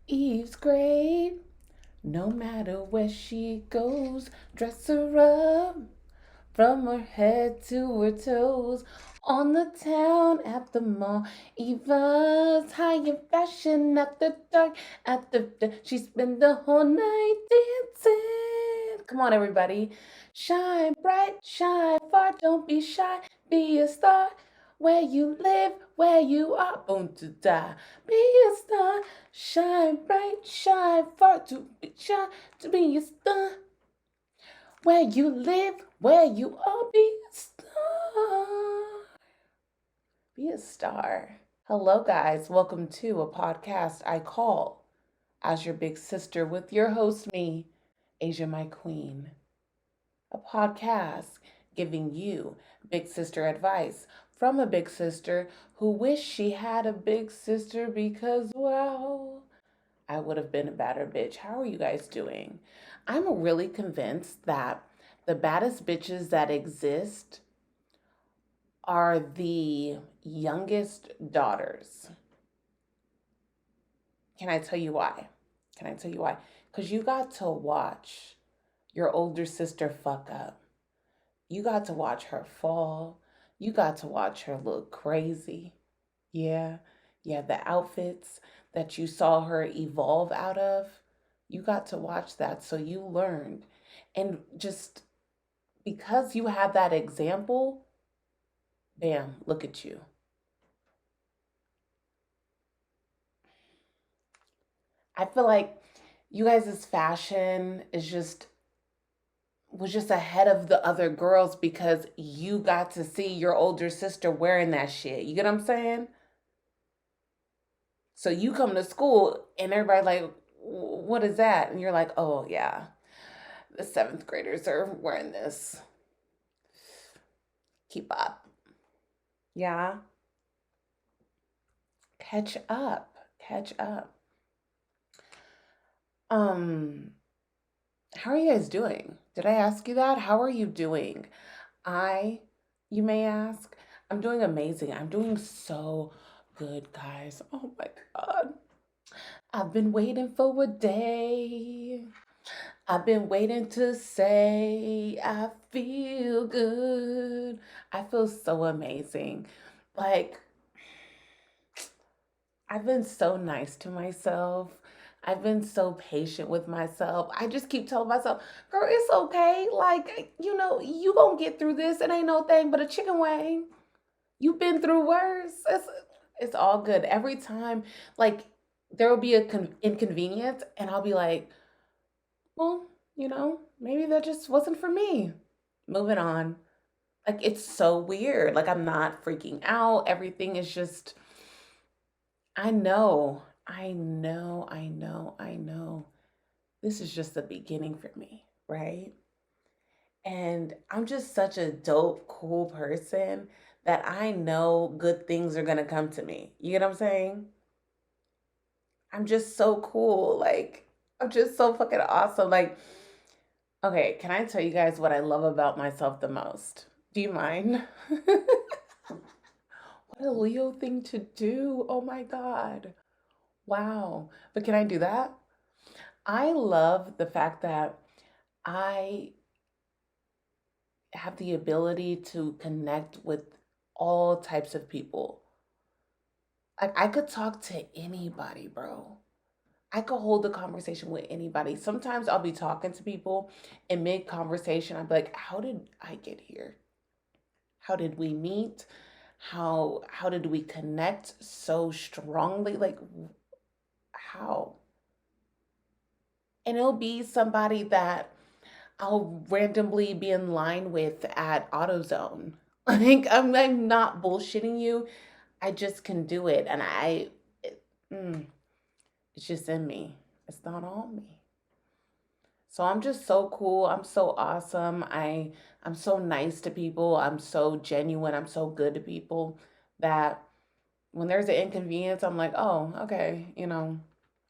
Eve's great. No matter where she goes, dress her up from her head to her toes. On the town, at the mall, Eva's high in fashion at the dark, she spent the whole night dancing. Come on, everybody. Shine bright, shine far, don't be shy, be a star. Where you live, where you are, born to die. Be a star, shine bright, shine far, to be a star. Where you live, where you are, be a star. Be a star. Hello, guys. Welcome to a podcast I call As Your Big Sister with your host, me, Asia, my queen. A podcast giving you big sister advice from a big sister who wished she had a big sister because, well, I would have been a badder bitch. How are you guys doing? I'm really convinced that the baddest bitches that exist are the youngest daughters. Can I tell you why? Can I tell you why? Because you got to watch your older sister fuck up. You got to watch her fall. You got to watch her look crazy. Yeah, yeah, the outfits that you saw her evolve out of, you got to watch that. So you learned. And just because you have that example, bam, look at you. I feel like you guys' fashion was just ahead of the other girls because you got to see your older sister wearing that shit. You get what I'm saying? So you come to school and everybody like, what is that? And you're like, oh yeah, the seventh graders are wearing this. Keep up. Yeah. Catch up. Catch up. Um, how are you guys doing? Did I ask you that? How are you doing? I, you may ask, I'm doing amazing. I'm doing so good, guys. Oh my God. I've been waiting for a day. I've been waiting to say I feel good. I feel so amazing. Like, I've been so nice to myself. I've been so patient with myself. I just keep telling myself, girl, it's okay. Like, you gonna get through this. It ain't no thing but a chicken wing. You've been through worse. It's all good. Every time, like, there will be a inconvenience, and I'll be like, well, maybe that just wasn't for me. Moving on. Like, it's so weird. Like, I'm not freaking out. Everything is just, I know, I know, I know, I know. This is just the beginning for me, right? And I'm just such a dope, cool person that I know good things are going to come to me. You get what I'm saying? I'm just so cool. Like, I'm just so fucking awesome. Like, okay, can I tell you guys what I love about myself the most? Do you mind? What a Leo thing to do. Oh my God. Wow. But can I do that? I love the fact that I have the ability to connect with all types of people. Like, I could talk to anybody, bro. I could hold a conversation with anybody. Sometimes I'll be talking to people and mid conversation, I'll be like, how did I get here? How did we meet? How did we connect so strongly? Like, how? And it'll be somebody that I'll randomly be in line with at AutoZone. Like, I'm not bullshitting you. I just can do it. And it's just in me. It's not on me. So I'm just so cool. I'm so awesome. I'm so nice to people. I'm so genuine. I'm so good to people that when there's an inconvenience, I'm like, oh, okay,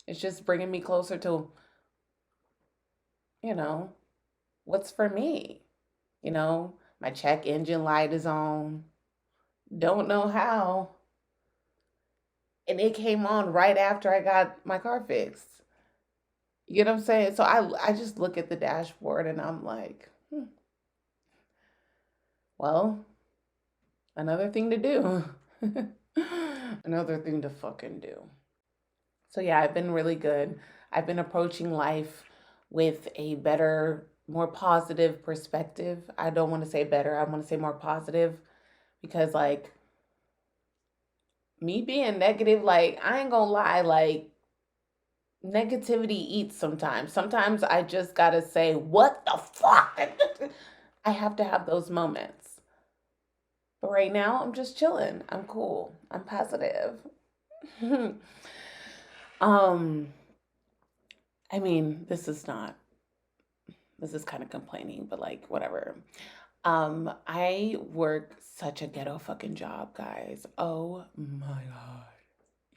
it's just bringing me closer to, you know, what's for me. My check engine light is on. Don't know how. and it came on right after I got my car fixed. You know what I'm saying? So I just look at the dashboard and I'm like, well, another thing to do. Another thing to fucking do. So yeah, I've been really good. I've been approaching life with a better, more positive perspective. I don't want to say better, I want to say more positive because like me being negative, like I ain't gonna lie, like negativity eats sometimes. Sometimes I just gotta say, what the fuck? I have to have those moments. But right now, I'm just chilling. I'm cool. I'm positive. um, I mean, this is kind of complaining, but like, whatever. I work such a ghetto fucking job, guys. Oh my God.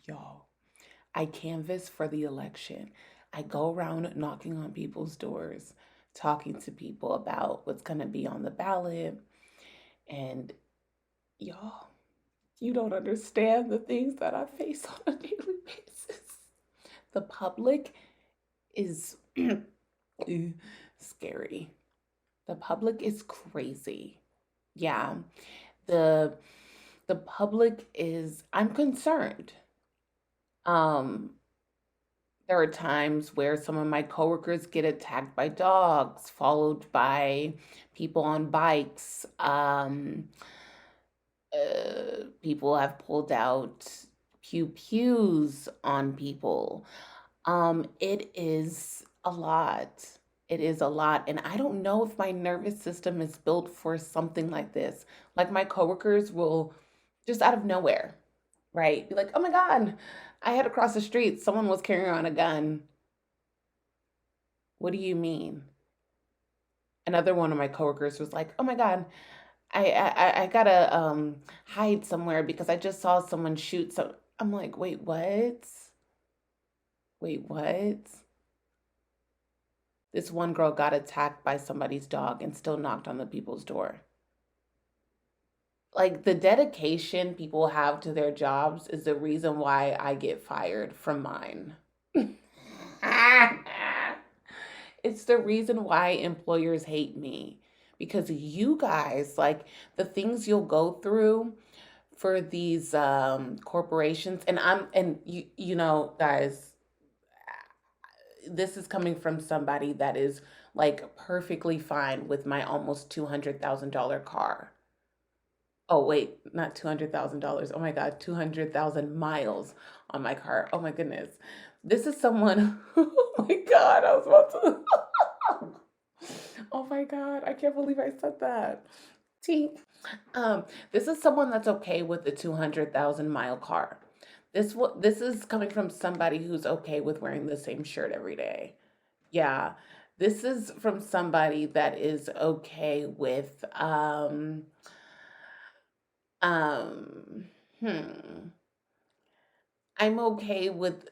Y'all. I canvass for the election. I go around knocking on people's doors, talking to people about what's going to be on the ballot. And y'all, you don't understand the things that I face on a daily basis. The public is scary. The public is crazy. Yeah. The the public is I'm concerned. Um there are times where some of my coworkers get attacked by dogs, followed by people on bikes. People have pulled out pews on people. It is a lot. It is a lot. And I don't know if my nervous system is built for something like this. Like my coworkers will just out of nowhere, right? Be like, oh my God, I had to cross the street. Someone was carrying around a gun. What do you mean? Another one of my coworkers was like, oh my God, I gotta hide somewhere because I just saw someone shoot some. I'm like, wait, what? Wait, what? This one girl got attacked by somebody's dog and still knocked on the people's door. Like the dedication people have to their jobs is the reason why I get fired from mine. It's the reason why employers hate me because you guys, like the things you'll go through for these corporations, and you know, guys, this is coming from somebody that is like perfectly fine with my almost $200,000 car. Oh wait, not $200,000. Oh my God, 200,000 miles on my car. Oh my goodness. This is someone, oh my God, I was about to, oh my God, I can't believe I said that. Tink. This is someone that's okay with the 200,000 mile car. This is coming from somebody who's okay with wearing the same shirt every day. Yeah. This is from somebody that is okay with um hmm I'm okay with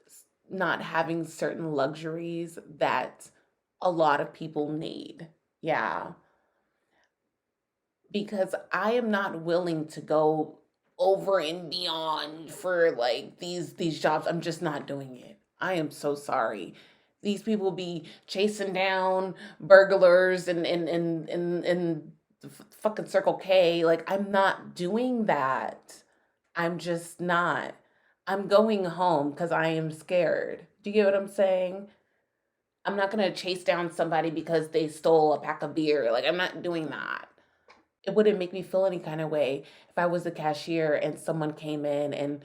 not having certain luxuries that a lot of people need. Yeah, because I am not willing to go over and beyond for like these jobs. I'm just not doing it. I am so sorry. These people be chasing down burglars and the fucking Circle K. Like I'm not doing that. I'm just not. I'm going home because I am scared. Do you get what I'm saying? I'm not gonna chase down somebody because they stole a pack of beer. Like I'm not doing that. It wouldn't make me feel any kind of way if I was a cashier and someone came in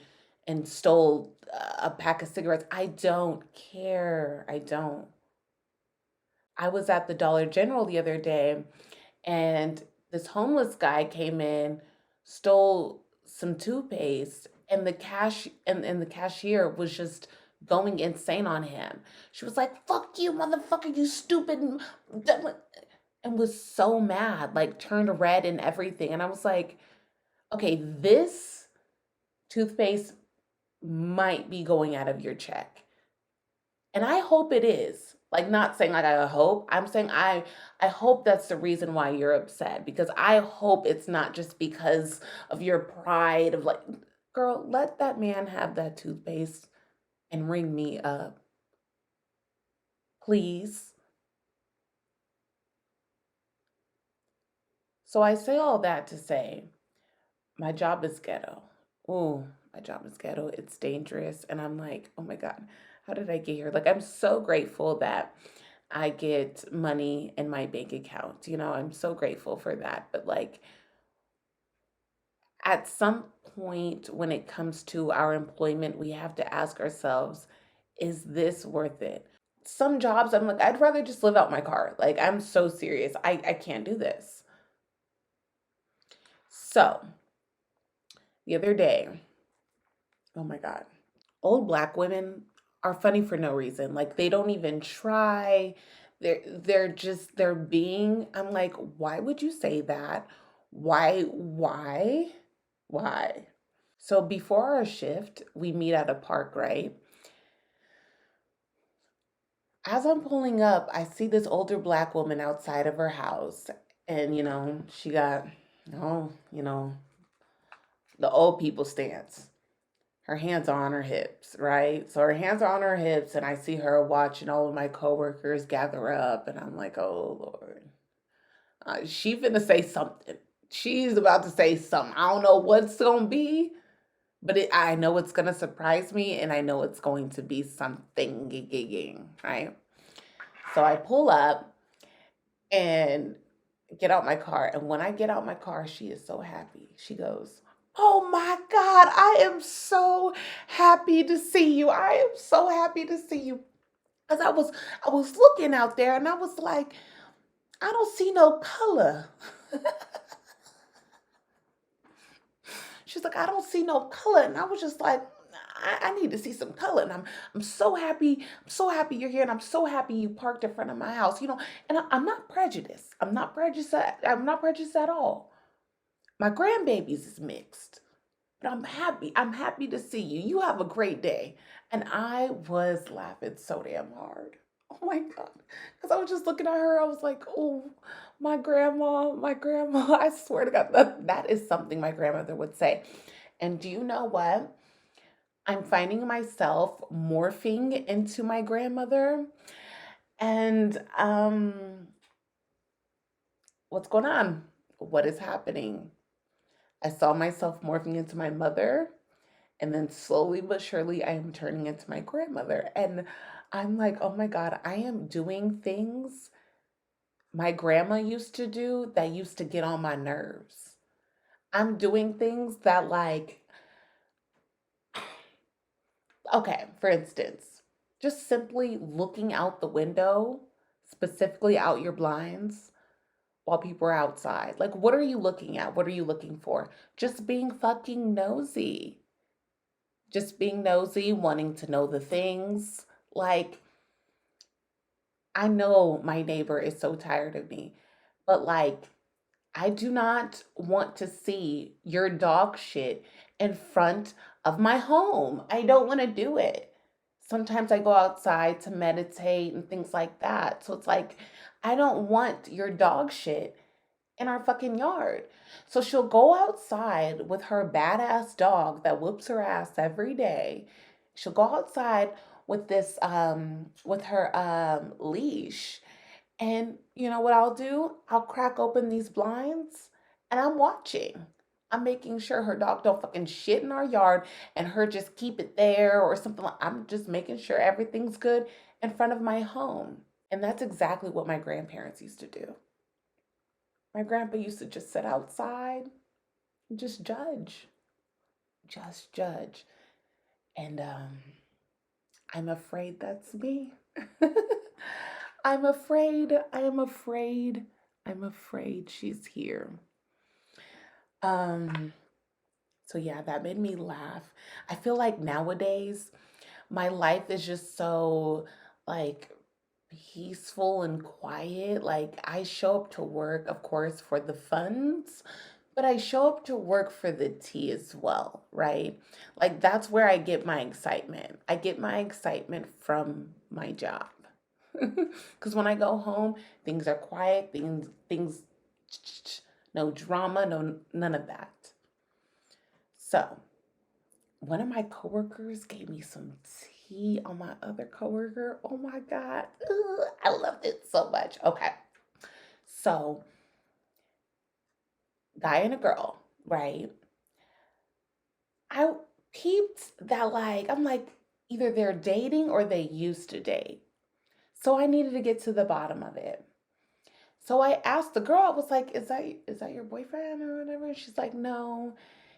and stole a pack of cigarettes. I don't care. I don't. I was at the Dollar General the other day and this homeless guy came in, stole some toothpaste, and and the cashier was just going insane on him. She was like, "Fuck you, motherfucker, you stupid," and was so mad, like turned red and everything. And I was like, "Okay, this toothpaste might be going out of your check." And I hope it is. Like not saying like I hope. I'm saying I hope that's the reason why you're upset because I hope it's not just because of your pride of like Girl, let that man have that toothpaste and ring me up, please. So I say all that to say my job is ghetto. Ooh, my job is ghetto. It's dangerous. And I'm like, oh my God, how did I get here? Like, I'm so grateful that I get money in my bank account. I'm so grateful for that. But like, at some point when it comes to our employment, we have to ask ourselves, is this worth it? Some jobs, I'm like, I'd rather just live out my car. Like, I'm so serious. I can't do this. So, the other day, oh my God, old black women are funny for no reason. Like, they don't even try. They're being, I'm like, why would you say that? Why? So before our shift, we meet at a park, right? As I'm pulling up, I see this older black woman outside of her house. And, she got, the old people stance. Her hands are on her hips, right? So her hands are on her hips, and I see her watching all of my coworkers gather up, and I'm like, oh Lord, she finna say something. She's about to say something. I don't know what's gonna be, but I know it's gonna surprise me, and I know it's going to be something gigging, right? So I pull up and get out my car, and when I get out my car, she is so happy. She goes, "Oh my God, I am so happy to see you. I am so happy to see you." Because I was looking out there, and I was like, I don't see no color. She's like, I don't see no color. And I was just like, I need to see some color. And I'm so happy. I'm so happy you're here. And I'm so happy you parked in front of my house. And I'm not prejudiced. I'm not prejudiced at all. My grandbabies is mixed. But I'm happy. I'm happy to see you. You have a great day. And I was laughing so damn hard. Oh my God. Because I was just looking at her. I was like, oh, my grandma. I swear to God, that is something my grandmother would say. And do you know what? I'm finding myself morphing into my grandmother. And what's going on? What is happening? I saw myself morphing into my mother. And then slowly but surely, I am turning into my grandmother. And I'm like, oh my God, I am doing things my grandma used to do that used to get on my nerves. I'm doing things that, like, okay, for instance, just simply looking out the window, specifically out your blinds while people are outside. Like, what are you looking at? What are you looking for? Just being fucking nosy. Just being nosy, wanting to know the things. Like, I know my neighbor is so tired of me, but like, I do not want to see your dog shit in front of my home. I don't want to do it. Sometimes I go outside to meditate and things like that. So it's like, I don't want your dog shit in our fucking yard. So she'll go outside with her badass dog that whoops her ass every day. She'll go outside with this with her leash. And you know what I'll do? I'll crack open these blinds and I'm watching. I'm making sure her dog don't fucking shit in our yard and her just keep it there or something. I'm just making sure everything's good in front of my home. And that's exactly what my grandparents used to do. My grandpa used to just sit outside and just judge. Just judge. And I'm afraid that's me. I'm afraid she's here. Um, so yeah, that made me laugh. I feel like nowadays my life is just so like peaceful and quiet. Like I show up to work, of course, for the funds, but I show up to work for the tea as well, right? Like that's where I get my excitement. I get my excitement from my job. Because when I go home, things are quiet, things, no drama, no none of that. So one of my coworkers gave me some tea on my other coworker. Oh my God. Ugh, I loved it so much. Okay. So, guy and a girl, right? I peeped that, like, I'm like, either they're dating or they used to date. So I needed to get to the bottom of it. So I asked the girl, I was like, is that your boyfriend or whatever? And she's like, no,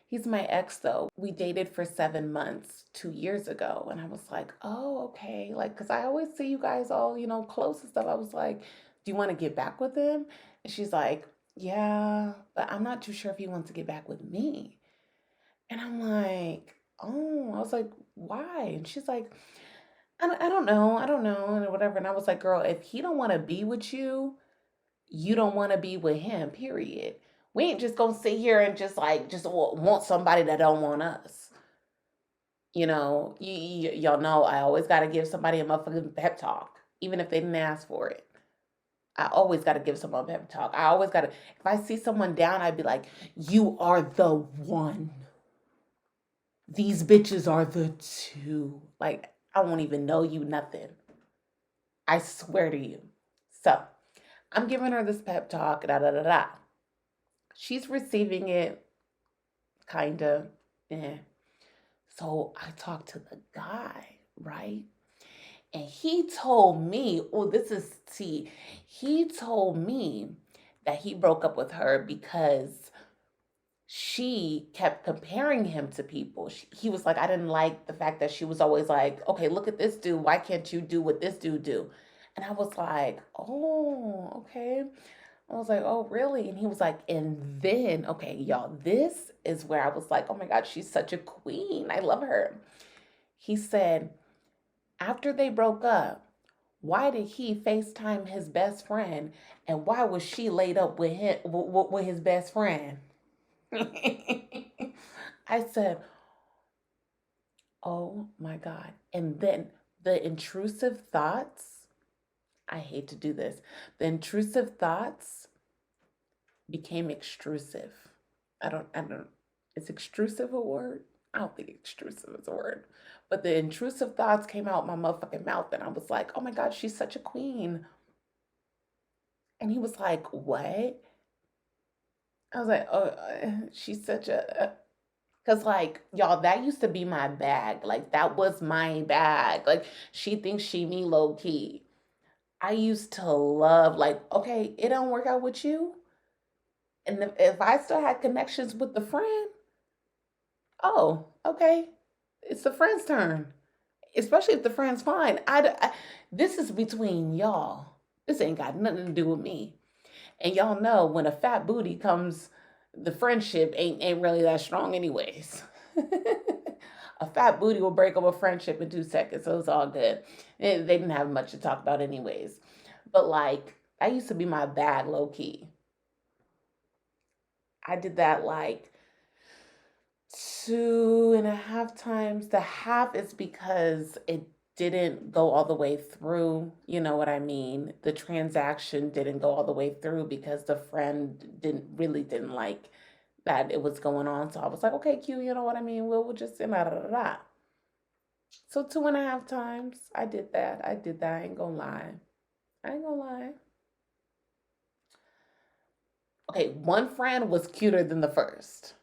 he's my ex though. We dated for 7 months 2 years ago. And I was like, oh, okay. Like, cause I always see you guys all, close and stuff. I was like, do you want to get back with him? And she's like, yeah, but I'm not too sure if he wants to get back with me. And I'm like, oh, I was like, why? And she's like, I don't know, and whatever. And I was like, girl, if he don't want to be with you don't want to be with him, period. We ain't just gonna sit here and just want somebody that don't want us. Y'all know I always got to give somebody a motherfucking pep talk, even if they didn't ask for it. I always got to give someone a pep talk. I always got to, if I see someone down, I'd be like, you are the one. These bitches are the two. Like, I won't even know you nothing. I swear to you. So, I'm giving her this pep talk, da da da da. She's receiving it, kind of. Eh. So I talked to the guy, right? And he told me, oh, this is tea. He told me that he broke up with her because she kept comparing him to people. He was like, I didn't like the fact that she was always like, okay, look at this dude. Why can't you do what this dude do? And I was like, oh, okay. I was like, oh, really? And he was like, and then, okay, y'all, this is where I was like, oh my God, she's such a queen. I love her. He said, after they broke up, why did he FaceTime his best friend? And why was she laid up with him with his best friend? I said, oh my God. And then the intrusive thoughts, I hate to do this, the intrusive thoughts became extrusive. I don't, is extrusive a word? I don't think extrusive is a word. But the intrusive thoughts came out my motherfucking mouth, and I was like, oh my God, she's such a queen. And he was like, what? I was like, oh, she's such a. Cause like y'all, that used to be my bag. Like that was my bag. Like she thinks she me low key. I used to love like, okay, it don't work out with you. And if I still had connections with the friend, oh, okay. It's the friend's turn. Especially if the friend's fine. This is between y'all. This ain't got nothing to do with me. And y'all know when a fat booty comes, the friendship ain't really that strong anyways. A fat booty will break up a friendship in 2 seconds, so it's all good. They didn't have much to talk about anyways. But like, that used to be my bag low key. I did that like 2.5 times. The half is because it didn't go all the way through. You know what I mean? The transaction didn't go all the way through because the friend didn't like that it was going on. So I was like, okay, Q, you know what I mean? We'll just da da da da. So 2.5 times I did that. I did that. I ain't gonna lie. I ain't gonna lie. Okay, one friend was cuter than the first.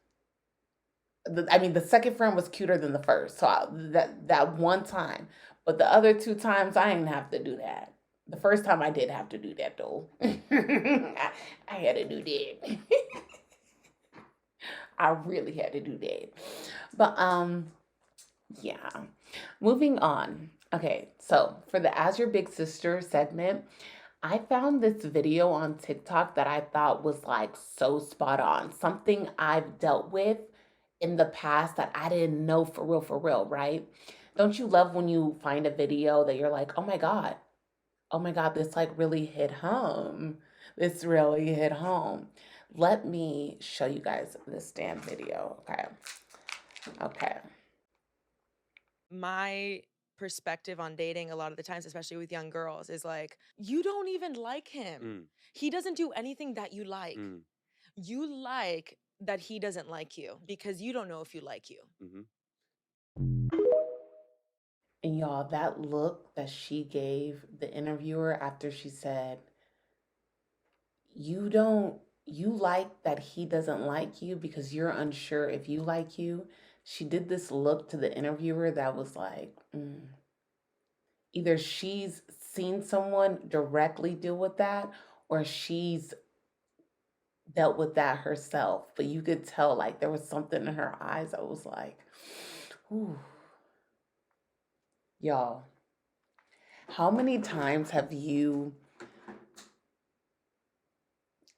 I mean, the second friend was cuter than the first. So that one time, but the other 2 times I didn't have to do that. The first time I did have to do that though. I had to do that. I really had to do that. But yeah. Moving on. Okay, so for the As Your Big Sister segment, I found this video on TikTok that I thought was like so spot on. Something I've dealt with in the past that I didn't know for real, right? Don't you love when you find a video that you're like, oh my God, this like really hit home. This really hit home. Let me show you guys this damn video. Okay. Okay. My perspective on dating a lot of the times, especially with young girls, is like, you don't even like him. Mm, He doesn't do anything that you like. mm, You like that he doesn't like you because you don't know if you like you. mhm. And y'all, that look that she gave the interviewer after she said, you don't, you like that he doesn't like you because you're unsure if you like you. She did this look to the interviewer that was like, either she's seen someone directly deal with that or she's dealt with that herself. But you could tell like there was something in her eyes that was like, ooh, y'all, how many times have you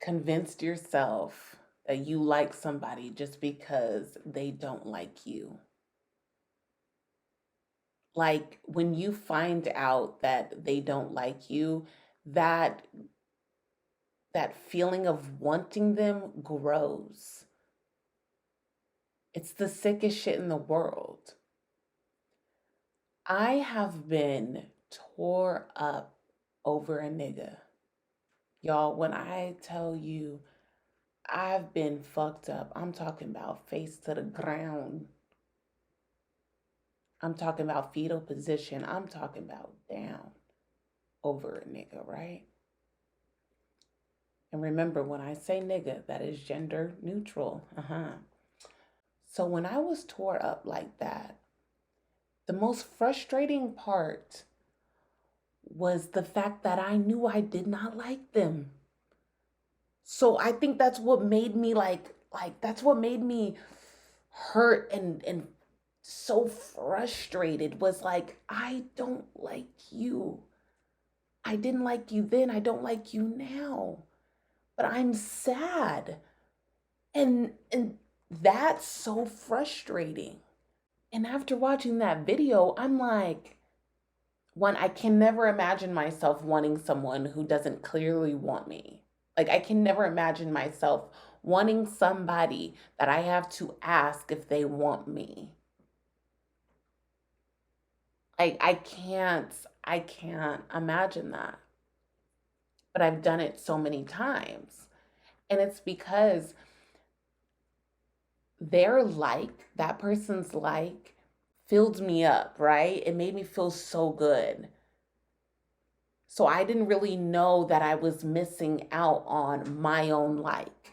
convinced yourself that you like somebody just because they don't like you? Like when you find out that they don't like you, that that feeling of wanting them grows. It's the sickest shit in the world. I have been tore up over a nigga. Y'all, when I tell you I've been fucked up, I'm talking about face to the ground. I'm talking about fetal position. I'm talking about down over a nigga, right? And remember, when I say nigga, that is gender neutral. So when I was tore up like that, the most frustrating part was the fact that I knew I did not like them. So I think that's what made me like that's what made me hurt and so frustrated was like I don't like you. I didn't like you then, I don't like you now. But I'm sad. And that's so frustrating. And after watching that video, I'm like, one, I can never imagine myself wanting someone who doesn't clearly want me. Like, I can never imagine myself wanting somebody that I have to ask if they want me. Like, I can't imagine that. But I've done it so many times. And it's because their like, that person's like, filled me up, right? It made me feel so good. So I didn't really know that I was missing out on my own like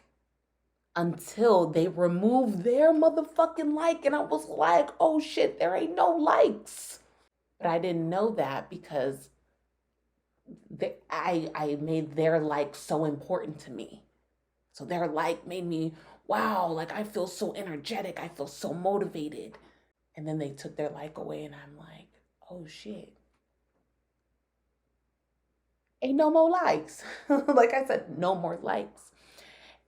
until they removed their motherfucking like. And I was like, oh shit, there ain't no likes. But I didn't know that because I made their like so important to me. So their like made me, wow, like I feel so energetic. I feel so motivated. And then they took their like away, and I'm like, oh shit. Ain't no more likes. Like I said, no more likes.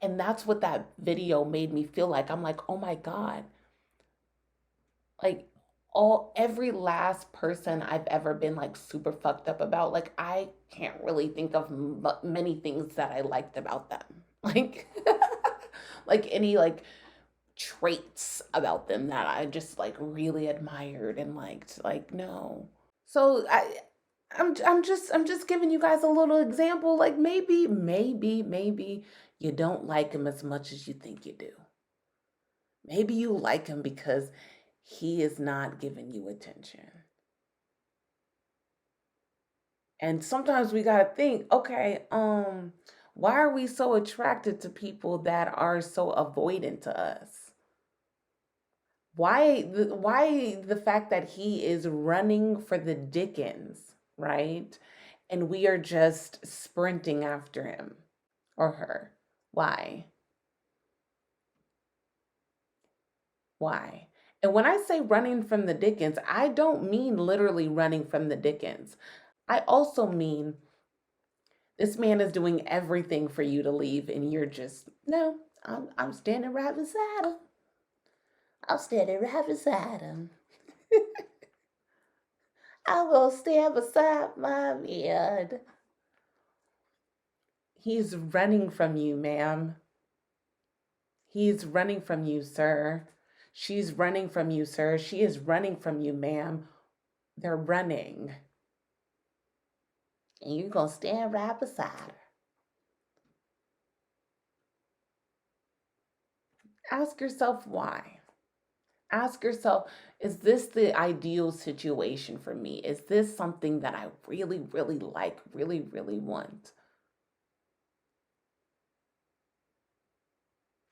And that's what that video made me feel like. I'm like, oh my God. Like every last person I've ever been like super fucked up about, like I can't really think of many things that I liked about them. Like like any like traits about them that I just like really admired and liked. Like no. So I'm just giving you guys a little example. Like maybe you don't like him as much as you think you do. Maybe you like him because he is not giving you attention. And sometimes we gotta think, okay, why are we so attracted to people that are so avoidant to us? Why the fact that he is running for the Dickens, right? And we are just sprinting after him or her. Why? Why? And when I say running from the Dickens, I don't mean literally running from the Dickens. I also mean this man is doing everything for you to leave, and you're just, no, I'm standing right beside him. I'm standing right beside him. I will stand beside my man. He's running from you, ma'am. He's running from you, sir. She's running from you, sir. She is running from you, ma'am. They're running. And you're going to stand right beside her. Ask yourself why. Ask yourself, Is this the ideal situation for me? Is this something that I really, really like, really, really want?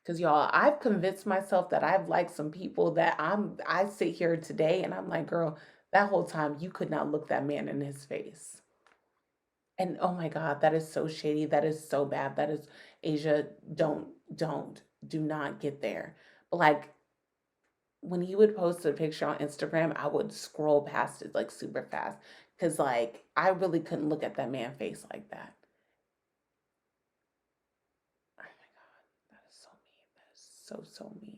Because y'all, I've convinced myself that I've liked some people that I sit here today and I'm like, girl, that whole time you could not look that man in his face. And oh my God, that is so shady. That is so bad. That is Asia, do not get there. But like when he would post a picture on Instagram, I would scroll past it like super fast. Cause like I really couldn't look at that man face like that. Oh my God, that is so mean. That is so mean.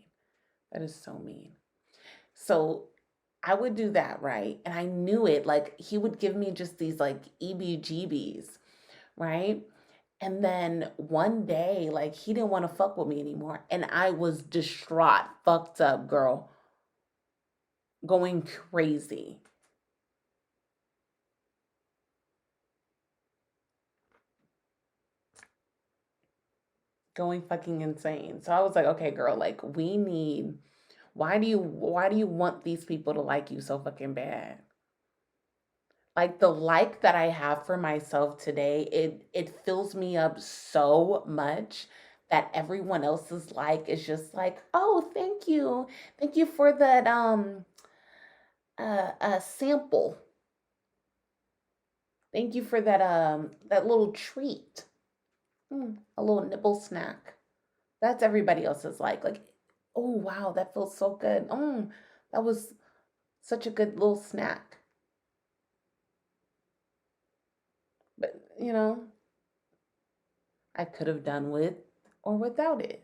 That is so mean. So I would do that, right? And I knew it. Like he would give me just these like EBGBs, right? And then one day, like he didn't want to fuck with me anymore. And I was distraught, fucked up, girl, going crazy. Going fucking insane. So I was like, okay, girl, like we need why do you want these people to like you so fucking bad? Like the like that I have for myself today, it fills me up so much that everyone else's like is just like, "Oh, thank you. Thank you for that sample. Thank you for that little treat. A little nibble snack." That's everybody else's like, "Oh, wow, that feels so good. That was such a good little snack." But, I could have done with or without it.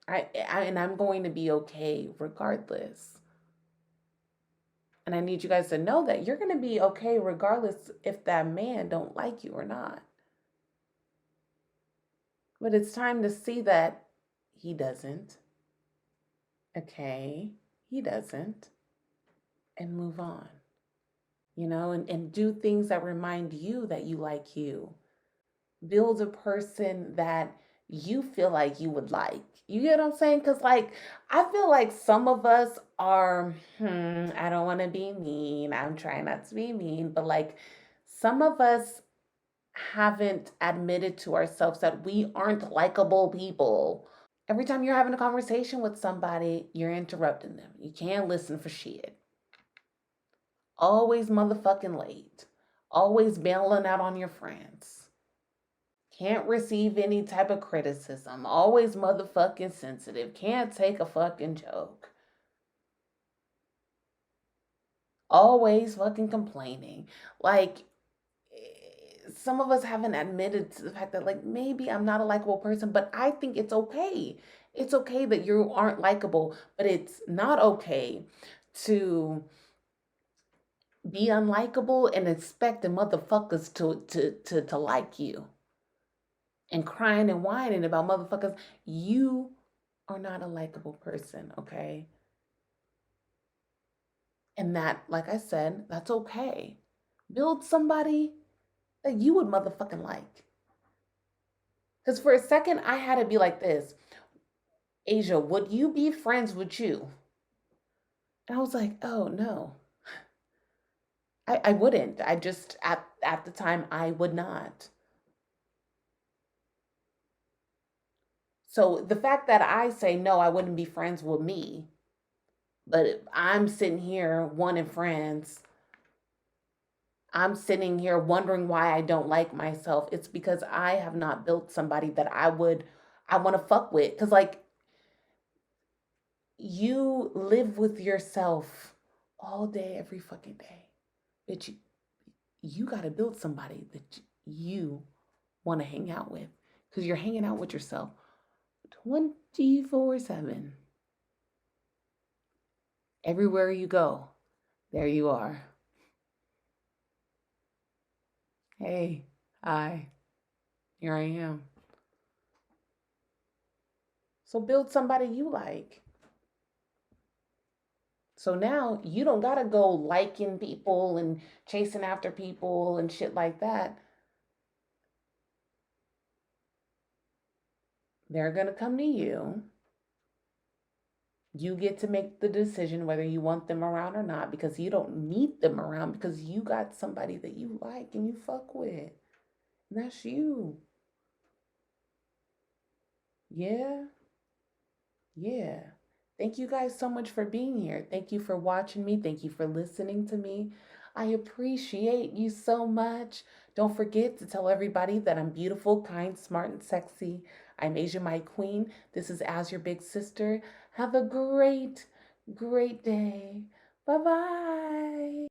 And I'm going to be okay regardless. And I need you guys to know that you're going to be okay regardless if that man don't like you or not. But it's time to see that he doesn't. Okay, he doesn't. And move on. And do things that remind you that you like you. Build a person that you feel like you would like. You get what I'm saying? Because, like, I feel like some of us are, I don't want to be mean. I'm trying not to be mean, but like, some of us haven't admitted to ourselves that we aren't likable people. Every time you're having a conversation with somebody, you're interrupting them. You can't listen for shit. Always motherfucking late. Always bailing out on your friends. Can't receive any type of criticism. Always motherfucking sensitive. Can't take a fucking joke. Always fucking complaining. Like, some of us haven't admitted to the fact that, like, maybe I'm not a likable person, but I think it's okay. It's okay that you aren't likable, but it's not okay to be unlikable and expect the motherfuckers to like you and crying and whining about motherfuckers. You are not a likable person, okay? And that, like I said, that's okay. Build somebody that you would motherfucking like. Because for a second, I had to be like this: Asia, would you be friends with you? And I was like, oh no, I wouldn't. I just, at the time, I would not. So the fact that I say no, I wouldn't be friends with me, but I'm sitting here wanting friends. I'm sitting here wondering why I don't like myself. It's because I have not built somebody that I want to fuck with. Cause like you live with yourself all day, every fucking day. Bitch, you gotta build somebody that you want to hang out with. Cause you're hanging out with yourself 24/7. Everywhere you go, there you are. Hey, hi, here I am. So build somebody you like. So now you don't gotta go liking people and chasing after people and shit like that. They're gonna come to you You get to make the decision whether you want them around or not, because you don't need them around because you got somebody that you like and you fuck with. And that's you. Yeah. Yeah. Thank you guys so much for being here. Thank you for watching me. Thank you for listening to me. I appreciate you so much. Don't forget to tell everybody that I'm beautiful, kind, smart, and sexy. I'm Asia, my queen. This is As Your Big Sister. Have a great, great day. Bye bye.